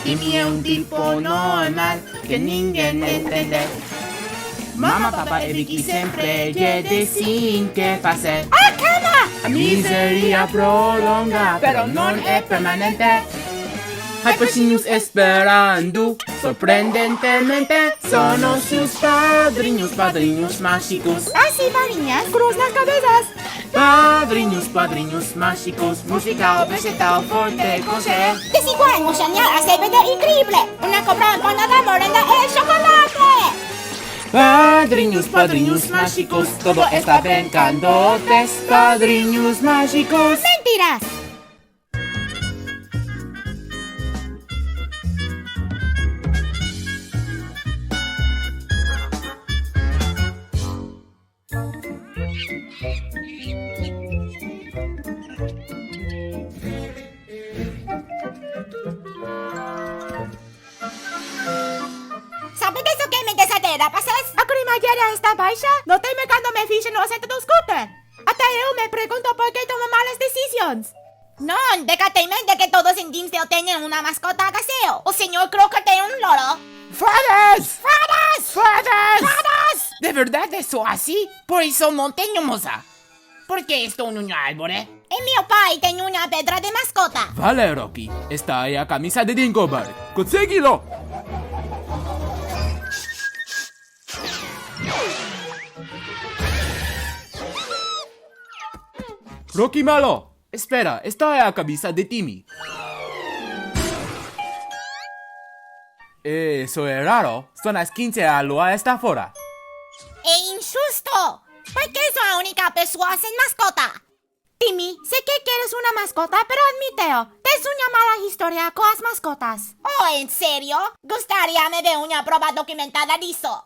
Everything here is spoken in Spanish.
Timmy è un tipo normal che ninguém entende. Mamma, papà e Vicky sempre chiede sin che pase. Ah, calma! La miseria prolonga, però non è permanente. Hypercy News esperando, sorprendentemente sono sus padrinos mágicos. Ah, sí, mariñas, cruz las cabezas. Padrinos mágicos, musical, vegetal, forte, coser. Desigual, emocional, aceite increíble. Una cobra empanada morena el chocolate. Padrinos mágicos, todo está bien candotes. Padrinos mágicos. Mentiras. Sabe de eso que me desadeira, pasas? A cremallera está baixa? Não tem mercado me ficha no assento do scooter. Até eu me pergunto por que tomo malas decisões. Não, decateme de que todos en Dimsdale tienen una mascota gaseo. O señor Crocker tiene un loro. ¡Fadas! ¡Fadas! ¡Fadas! ¡Fadas! ¿De verdad eso así? Por eso no tenemos a. ¿Por qué esto en un árbol? E mio pai tiene una pedra de mascota. Vale, Rocky. Está ahí a camisa de Dingleberg. ¡Consíguelo! Rocky malo. Espera, está ahí a camisa de Timmy. Eso es raro. Son las 15 a lua está fuera. ¡E injusto! ¿Por qué es la única persona sin mascota? Timmy, sé que quieres una mascota, pero admítelo, es una mala historia con las mascotas. Oh, ¿en serio? Gustaría me ver una prueba documentada de eso.